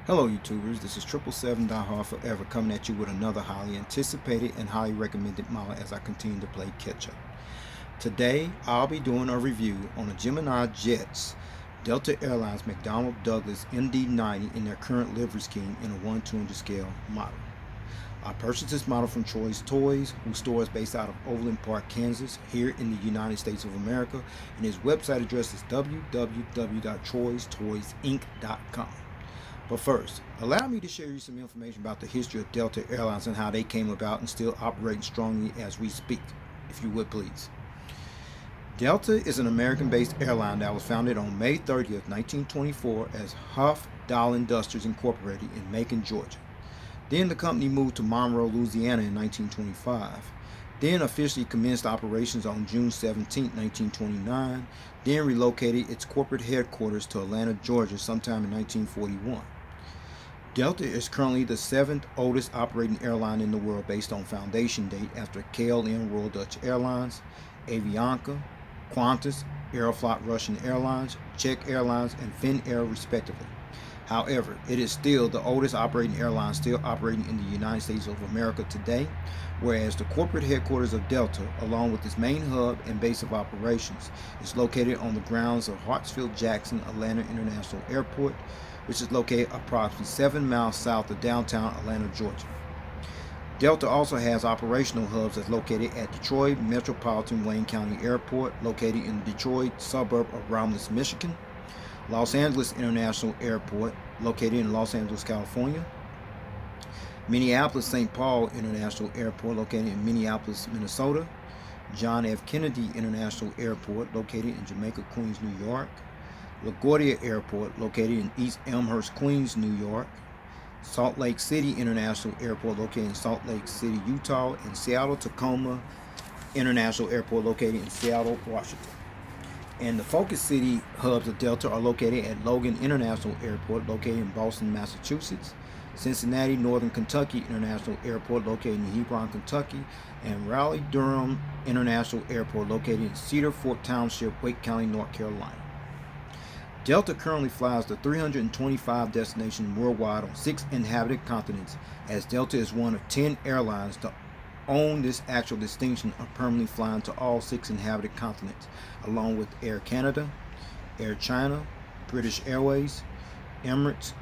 Hello YouTubers, this is 777 Die Hard Forever coming at you with another highly anticipated and highly recommended model as I continue to play catch up. Today I'll be doing a review on the Gemini Jets Delta Airlines McDonnell Douglas MD90 in their current livery scheme in a 1/200 scale model. I purchased this model from Troy's Toys, whose store is based out of Overland Park, Kansas, here in the United States of America, and his website address is www.troystoysinc.com. But first, allow me to share you some information about the history of Delta Airlines and how they came about and still operating strongly as we speak, if you would please. Delta is an American-based airline that was founded on May 30th, 1924 as Huff Doll Industries Incorporated in Macon, Georgia. Then the company moved to Monroe, Louisiana in 1925. Then officially commenced operations on June 17, 1929. Then relocated its corporate headquarters to Atlanta, Georgia sometime in 1941. Delta is currently the 7th oldest operating airline in the world based on foundation date after KLM Royal Dutch Airlines, Avianca, Qantas, Aeroflot Russian Airlines, Czech Airlines, and Finnair respectively. However, it is still the oldest operating airline still operating in the United States of America today, whereas the corporate headquarters of Delta, along with its main hub and base of operations, is located on the grounds of Hartsfield-Jackson Atlanta International Airport, which is located approximately 7 miles south of downtown Atlanta, Georgia. Delta also has operational hubs that's located at Detroit Metropolitan Wayne County Airport, located in the Detroit suburb of Romulus, Michigan, Los Angeles International Airport, located in Los Angeles, California, Minneapolis-St. Paul International Airport, located in Minneapolis, Minnesota, John F. Kennedy International Airport, located in Jamaica, Queens, New York, LaGuardia Airport, located in East Elmhurst, Queens, New York, Salt Lake City International Airport, located in Salt Lake City, Utah, and Seattle-Tacoma International Airport, located in Seattle, Washington. And the focus city hubs of Delta are located at Logan International Airport, located in Boston, Massachusetts, Cincinnati Northern Kentucky International Airport, located in Hebron, Kentucky, and Raleigh-Durham International Airport, located in Cedar Fort Township, Wake County, North Carolina. Delta currently flies to 325 destinations worldwide on 6 inhabited continents, as Delta is one of 10 airlines to own this actual distinction of permanently flying to all 6 inhabited continents, along with Air Canada, Air China, British Airways, Emirates,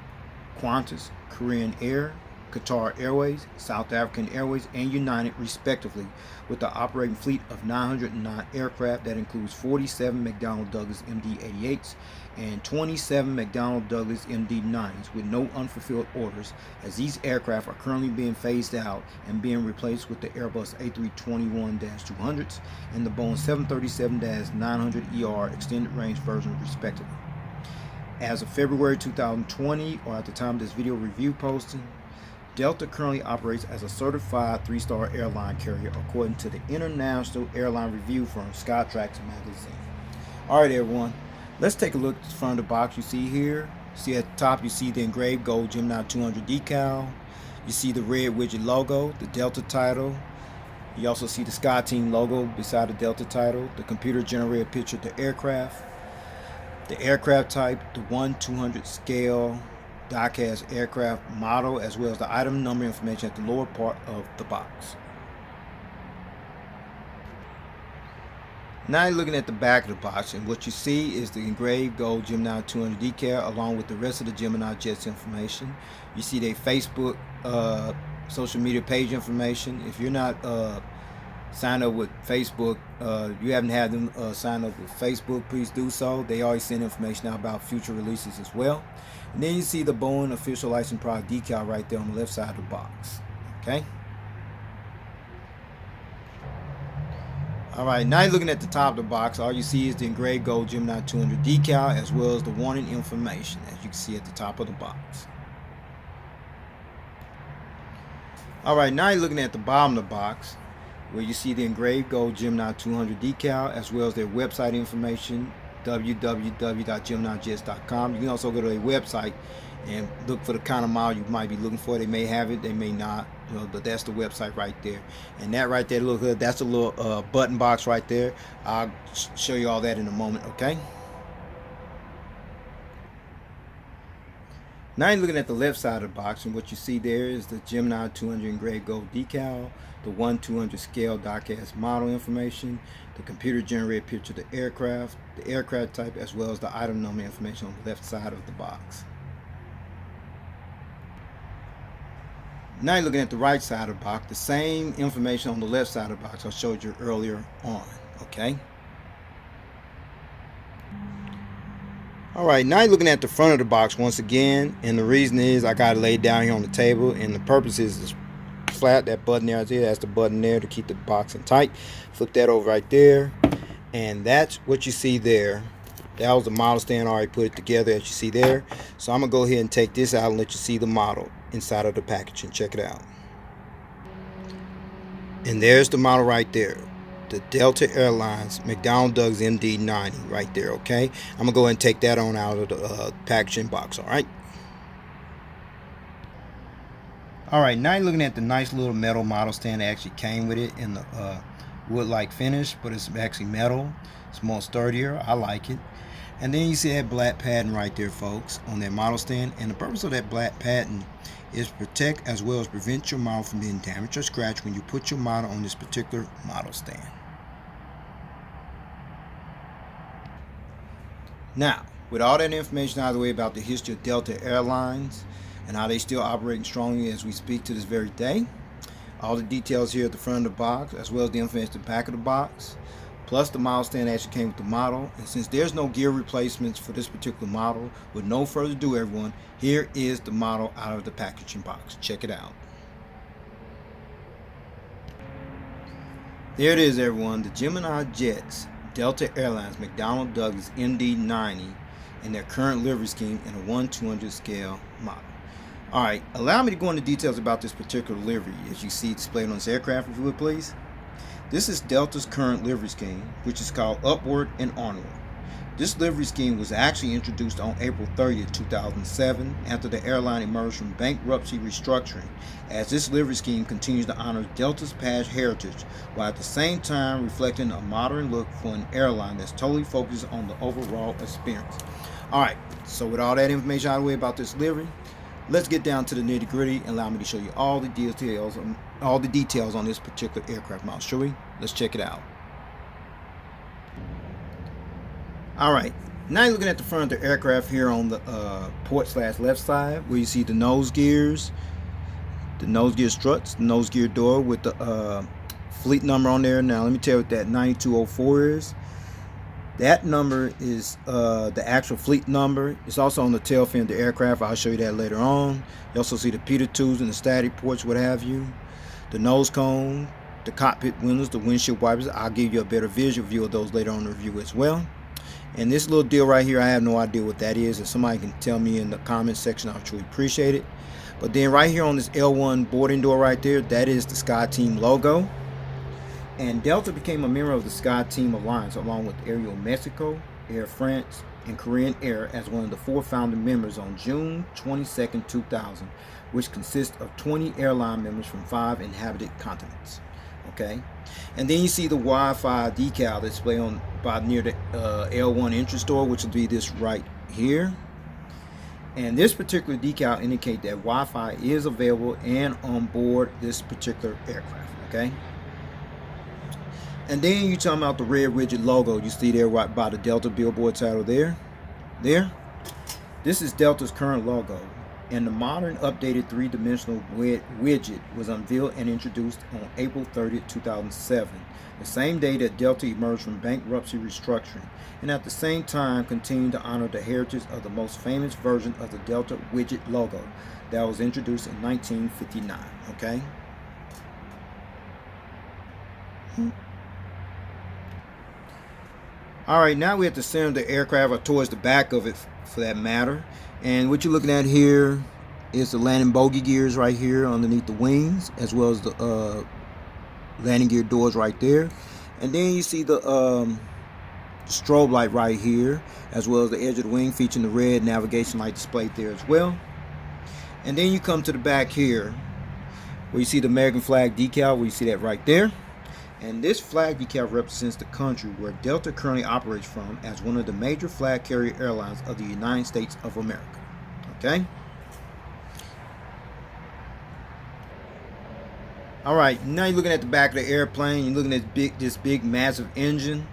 Qantas, Korean Air, Qatar Airways, South African Airways, and United respectively, with the operating fleet of 909 aircraft that includes 47 McDonnell Douglas MD88s and 27 McDonnell Douglas MD90s with no unfulfilled orders, as these aircraft are currently being phased out and being replaced with the Airbus A321-200s and the Boeing 737-900ER extended range version respectively. As of February 2020, or at the time of this video review posting, Delta currently operates as a certified 3-star airline carrier according to the international airline review firm Skytrax magazine. Alright everyone, let's take a look at the front of the box. You see here, see at the top you see the engraved gold Gemini 200 decal. You see the red widget logo, the Delta title. You also see the Skyteam logo beside the Delta title, the computer generated picture of the aircraft type, the 1/200 scale die-cast aircraft model, as well as the item number information at the lower part of the box. Now you're looking at the back of the box, and what you see is the engraved gold Gemini 200 decal along with the rest of the Gemini Jets information. You see their Facebook social media page information. If you're not sign up with Facebook, you haven't had them sign up with Facebook, please do so. They always send information out about future releases as well. And then you see the Boeing official licensed product decal right there on the left side of the box. Okay. Alright, now you're looking at the top of the box. All you see is the engraved gold Gemini 200 decal, as well as the warning information, as you can see at the top of the box. Alright, now you're looking at the bottom of the box, where you see the engraved gold Gemini 200 decal, as well as their website information, www.geminijets.com. You can also go to their website and look for the kind of model you might be looking for. They may have it, they may not, but that's the website right there. And that right there, look, that's a little button box right there. I'll show you all that in a moment, okay? Now you're looking at the left side of the box, and what you see there is the Gemini 200 engraved gold decal, the 1/200 scale die-cast model information, the computer-generated picture of the aircraft type, as well as the item number information on the left side of the box. Now you're looking at the right side of the box, the same information on the left side of the box I showed you earlier on, okay? Alright, now you're looking at the front of the box once again, and the reason is I got it laid down here on the table, and the purpose is flat. That button there, that's the button there to keep the box in tight. Flip that over right there, and that's what you see there. That was the model stand. I already put it together as you see there. So I'm going to go ahead and take this out and let you see the model inside of the package and check it out. And there's the model right there. The Delta Airlines McDonnell MD90 right there, okay? I'm going to go ahead and take that on out of the packaging box, all right? All right, now you're looking at the nice little metal model stand that actually came with it in the wood-like finish, but it's actually metal. It's more sturdier. I like it. And then you see that black pattern right there, folks, on that model stand. And the purpose of that black pattern is protect as well as prevent your model from being damaged or scratched when you put your model on this particular model stand. Now, with all that information out of the way about the history of Delta Airlines and how they still operating strongly as we speak to this very day, all the details here at the front of the box, as well as the information at the back of the box, plus the model stand actually came with the model. And since there's no gear replacements for this particular model, with no further ado, everyone, here is the model out of the packaging box. Check it out. There it is, everyone, the Gemini Jets Delta Airlines McDonnell Douglas MD90 in their current livery scheme in a 1/200 scale model. Alright, allow me to go into details about this particular livery as you see displayed on this aircraft, if you would please. This is Delta's current livery scheme, which is called Upward and Onward. This livery scheme was actually introduced on April 30th, 2007 after the airline emerged from bankruptcy restructuring, as this livery scheme continues to honor Delta's past heritage while at the same time reflecting a modern look for an airline that's totally focused on the overall experience. Alright, so with all that information out of the way about this livery, let's get down to the nitty-gritty and allow me to show you all the details on this particular aircraft model. Shall we? Let's check it out. Alright, now you're looking at the front of the aircraft here on the port/left side, where you see the nose gears, the nose gear struts, the nose gear door with the fleet number on there. Now let me tell you what that 9204 is. That number is the actual fleet number. It's also on the tail fin of the aircraft. I'll show you that later on. You also see the pitot tubes and the static ports, what have you. The nose cone, the cockpit windows, the windshield wipers. I'll give you a better visual view of those later on in the review as well. And this little deal right here, I have no idea what that is. If somebody can tell me in the comments section, I'll truly appreciate it. But then right here on this L1 boarding door right there, that is the Skyteam logo. And Delta became a member of the Skyteam Alliance along with Aeromexico, Air France, and Korean Air as one of the 4 founding members on June 22nd, 2000, which consists of 20 airline members from 5 inhabited continents. Okay, and then you see the Wi-Fi decal display on about near the L1 entrance door, which will be this right here. And this particular decal indicates that Wi-Fi is available and on board this particular aircraft. Okay. And then you talking about the red rigid logo you see there right by the Delta billboard title there. This is Delta's current logo, and the modern updated 3-dimensional widget was unveiled and introduced on April 30th, 2007, the same day that Delta emerged from bankruptcy restructuring, and at the same time continued to honor the heritage of the most famous version of the Delta widget logo that was introduced in 1959. Okay. Alright, now we're at the center of the aircraft, or towards the back of it for that matter. And what you're looking at here is the landing bogey gears right here underneath the wings, as well as the landing gear doors right there. And then you see the strobe light right here, as well as the edge of the wing featuring the red navigation light displayed there as well. And then you come to the back here, where you see the American flag decal, where you see that right there. And this flag decal represents the country where Delta currently operates from as one of the major flag carrier airlines of the United States of America. Okay? All right, now you're looking at the back of the airplane. You're looking at this big massive engine.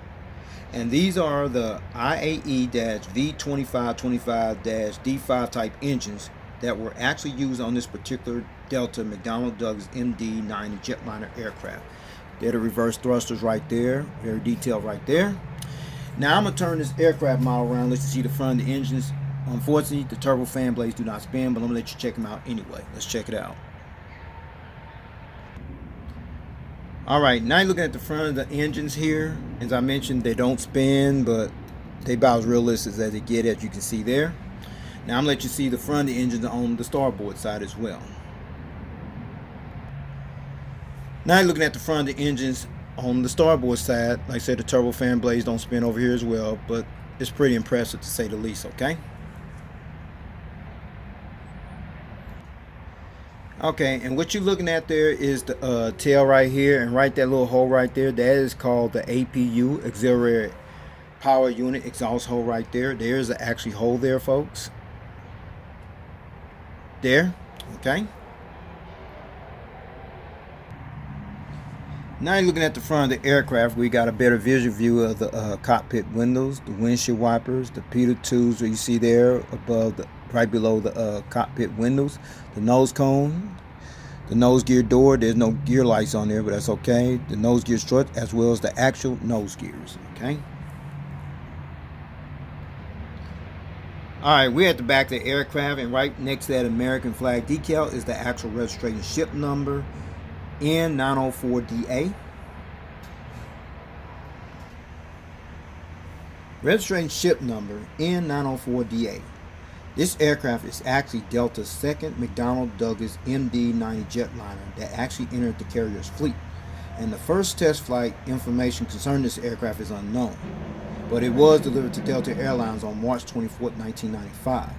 And these are the IAE-V2525-D5 type engines that were actually used on this particular Delta McDonnell Douglas MD90 jetliner aircraft. They're the reverse thrusters right there, very detailed right there. Now I'm going to turn this aircraft model around, let you see the front of the engines. Unfortunately, the turbofan blades do not spin, but I'm going to let you check them out anyway. Let's check it out. Alright, now you're looking at the front of the engines here. As I mentioned, they don't spin, but they about as realistic as they get, as you can see there. Now I'm going to let you see the front of the engines on the starboard side as well. Now you're looking at the front of the engines on the starboard side. Like I said, the turbofan blades don't spin over here as well, but it's pretty impressive to say the least, okay? Okay, and what you're looking at there is the tail right here, and right that little hole right there, that is called the APU, auxiliary power unit exhaust hole right there. There's an actually hole there, folks. There, okay. Now you're looking at the front of the aircraft. We got a better visual view of the cockpit windows, the windshield wipers, the pitot tubes that you see there above the right below the cockpit windows, the nose cone, the nose gear door. There's no gear lights on there, but that's okay. The nose gear strut, as well as the actual nose gears. Okay. All right, we're at the back of the aircraft, and right next to that American flag decal is the actual registration ship number, N904DA. Registration ship number N904DA. This aircraft is actually Delta's second McDonnell Douglas MD90 jetliner that actually entered the carrier's fleet. And the first test flight information concerning this aircraft is unknown, but it was delivered to Delta Airlines on March 24, 1995.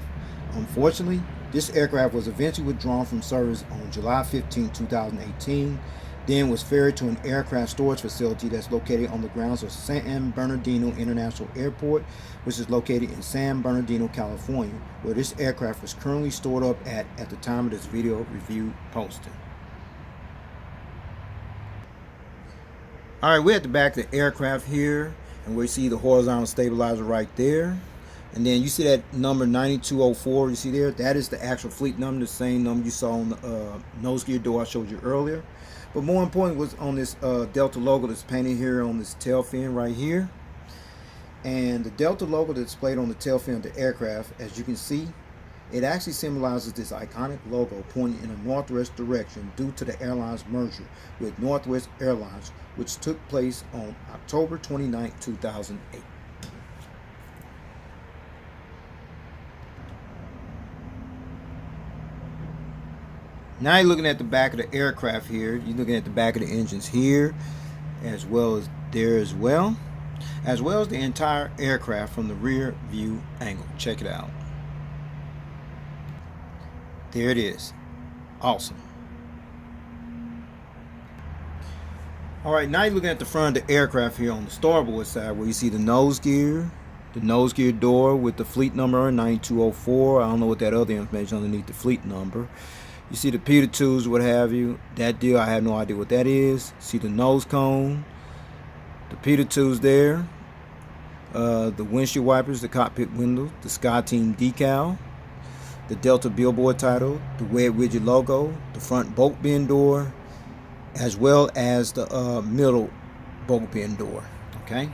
Unfortunately, this aircraft was eventually withdrawn from service on July 15, 2018, then was ferried to an aircraft storage facility that's located on the grounds of San Bernardino International Airport, which is located in San Bernardino, California, where this aircraft is currently stored up at the time of this video review posting. Alright, we're at the back of the aircraft here, and we see the horizontal stabilizer right there. And then you see that number 9204, you see there? That is the actual fleet number, the same number you saw on the nose gear door I showed you earlier. But more important was on this Delta logo that's painted here on this tail fin right here. And the Delta logo that's displayed on the tail fin of the aircraft, as you can see, it actually symbolizes this iconic logo pointing in a northwest direction due to the airline's merger with Northwest Airlines, which took place on October 29, 2008. Now you're looking at the back of the aircraft here. You're looking at the back of the engines here, as well as there as well as the entire aircraft from the rear view angle. Check it out. There it is. Awesome. Alright, now you're looking at the front of the aircraft here on the starboard side, where you see the nose gear door with the fleet number 9204. I don't know what that other information underneath the fleet number. You see the pitot tubes, what have you. That deal, I have no idea what that is. See the nose cone, the pitot tubes there, the windshield wipers, the cockpit windows, the Skyteam decal, the Delta billboard title, the red widget logo, the front bolt bin door, as well as the middle bolt bin door. Okay.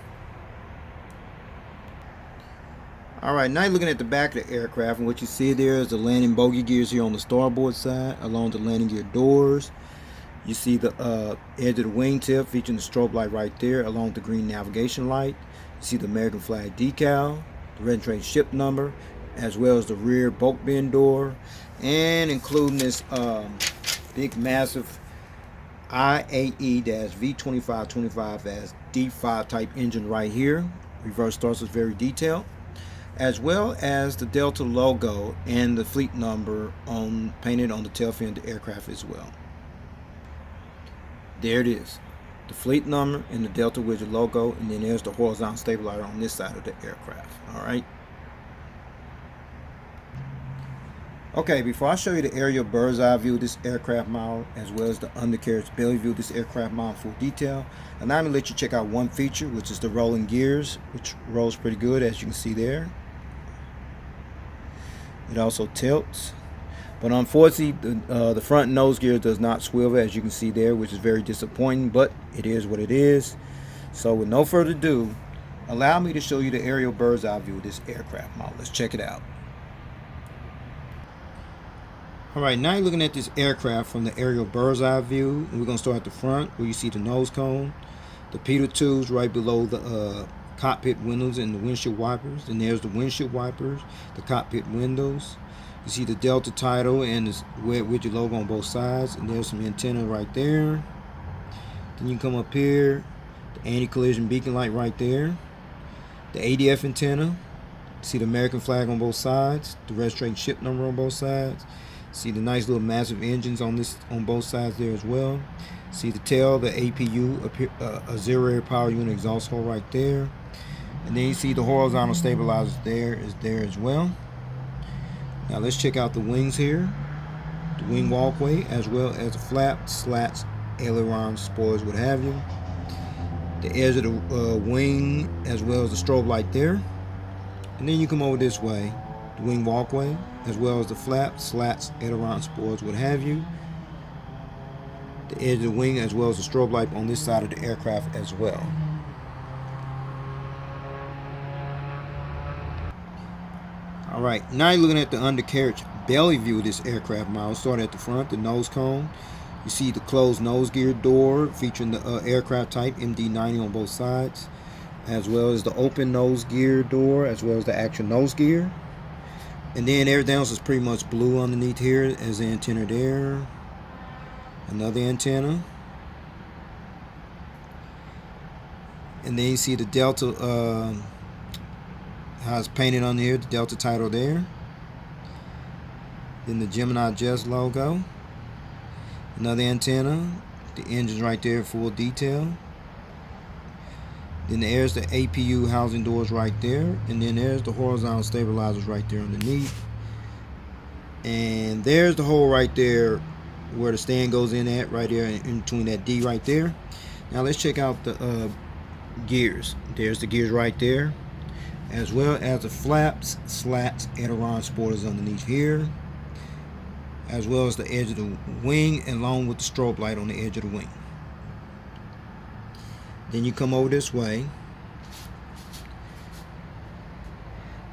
Alright, now you're looking at the back of the aircraft, and what you see there is the landing bogey gears here on the starboard side, along the landing gear doors. You see the edge of the wingtip featuring the strobe light right there, along with the green navigation light. You see the American flag decal, the registration ship number, as well as the rear bulk bin door, and including this big massive IAE-V2525-D5 type engine right here. Reverse thrusters very detailed, as well as the Delta logo and the fleet number painted on the tail fin of the aircraft as well. There it is, the fleet number and the Delta widget logo, and then there's the horizontal stabilizer on this side of the aircraft. Okay, before I show you the aerial bird's eye view of this aircraft model, as well as the undercarriage belly view of this aircraft model in full detail, allow me to let you check out one feature, which is the rolling gears, which rolls pretty good, as you can see there. It also tilts, but unfortunately, the front nose gear does not swivel, as you can see there, which is very disappointing, but it is what it is. So with no further ado, allow me to show you the aerial bird's eye view of this aircraft model. Let's check it out. Alright, now you're looking at this aircraft from the aerial bird's eye view. And we're going to start at the front where you see the nose cone, the pitot tubes right below the cockpit windows and the windshield wipers. And there's the windshield wipers, the cockpit windows. You see the Delta title and the Wet Widget logo on both sides. And there's some antenna right there. Then you can come up here, the anti-collision beacon light right there. The ADF antenna. See the American flag on both sides, the registration ship number on both sides. See the nice little massive engines on both sides there as well. See the tail, the APU, a zero air power unit exhaust hole right there. And then you see the horizontal stabilizers there as well. Now let's check out the wings here. The wing walkway, as well as the flap, slats, ailerons, spoilers, what have you. The edge of the wing, as well as the strobe light there. And then you come over this way, the wing walkway, as well as the flaps, slats, aileron, spoilers, what have you. The edge of the wing, as well as the strobe light on this side of the aircraft as well. Alright, now you're looking at the undercarriage belly view of this aircraft model. Start at the front, the nose cone. You see the closed nose gear door featuring the aircraft type MD90 on both sides, as well as the open nose gear door, as well as the actual nose gear. And then everything else is pretty much blue underneath here, as the antenna there. Another antenna. And then you see the Delta, how it's painted on here, the Delta title there. Then the Gemini Jets logo. Another antenna. The engine's right there, full detail. Then there's the APU housing doors right there. And then there's the horizontal stabilizers right there underneath. And there's the hole right there where the stand goes in at, right there in between that D right there. Now let's check out the gears. There's the gears right there, as well as the flaps, slats, aileron, spoilers underneath here, as well as the edge of the wing, along with the strobe light on the edge of the wing. Then you come over this way.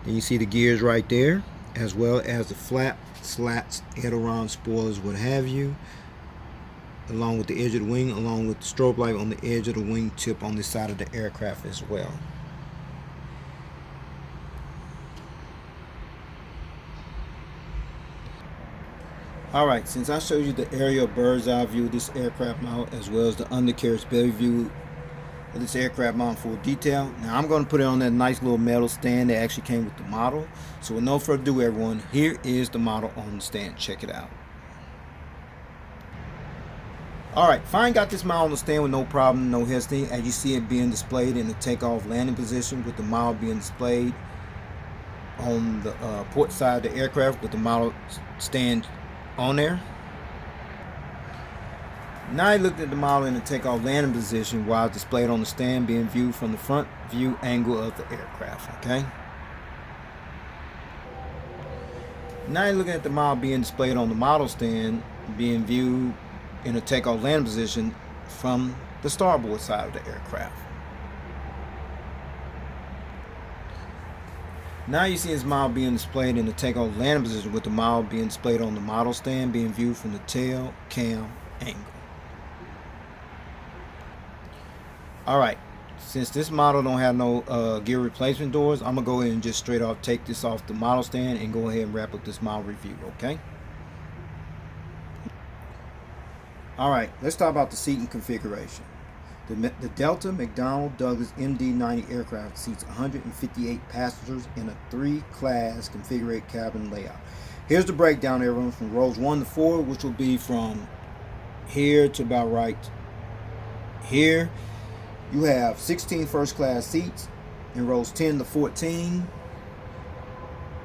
Then you see the gears right there, as well as the flap, slats, aileron, spoilers, what have you, along with the edge of the wing, along with the strobe light on the edge of the wing tip on this side of the aircraft as well. Alright, since I showed you the aerial bird's eye view of this aircraft model, as well as the undercarriage belly view of this aircraft model in full detail, now I'm going to put it on that nice little metal stand that actually came with the model. So with no further ado, everyone, here is the model on the stand. Check it out. Alright, fine, got this model on the stand with no problem, no hesitation. As you see it being displayed in the takeoff landing position, with the model being displayed on the port side of the aircraft with the model stand on there. Now I looked at the model in the takeoff landing position while displayed on the stand, being viewed from the front view angle of the aircraft. Okay. Now you're looking at the model being displayed on the model stand, being viewed in a takeoff landing position from the starboard side of the aircraft. Now you see this model being displayed in the takeoff landing position, with the model being displayed on the model stand, being viewed from the tail cam angle. Alright, since this model don't have no gear replacement doors, I'm going to go ahead and just straight off take this off the model stand and go ahead and wrap up this model review, okay? Alright, let's talk about the seating configuration. The Delta McDonnell Douglas MD90 aircraft seats 158 passengers in a 3-class configured cabin layout. Here's the breakdown, everyone, from rows 1 to 4, which will be from here to about right here. You have 16 first class seats in rows 10 to 14.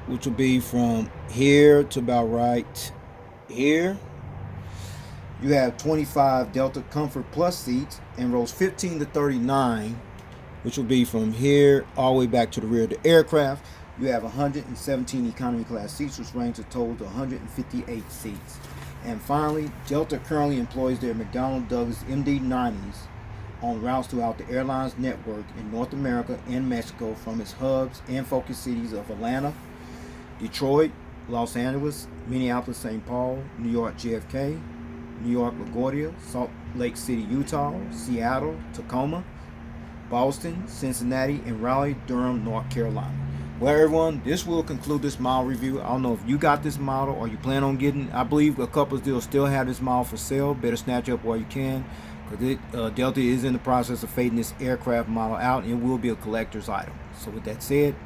which will be from here to about right here. You have 25 Delta Comfort Plus seats and rows 15 to 39, which will be from here all the way back to the rear of the aircraft. You have 117 economy class seats, which brings a total to 158 seats. And finally, Delta currently employs their McDonnell Douglas MD90s on routes throughout the airline's network in North America and Mexico from its hubs and focus cities of Atlanta, Detroit, Los Angeles, Minneapolis, St. Paul, New York JFK, New York LaGuardia, Salt Lake City, Utah, Seattle, Tacoma, Boston, Cincinnati, and Raleigh, Durham, North Carolina. Well, everyone, this will conclude this model review. I don't know if you got this model or you plan on getting. I believe a couple still have this model for sale. Better snatch up while you can, because Delta is in the process of fading this aircraft model out, and it will be a collector's item. So with that said,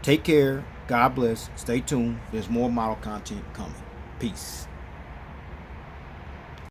take care. God bless. Stay tuned. There's more model content coming. Peace.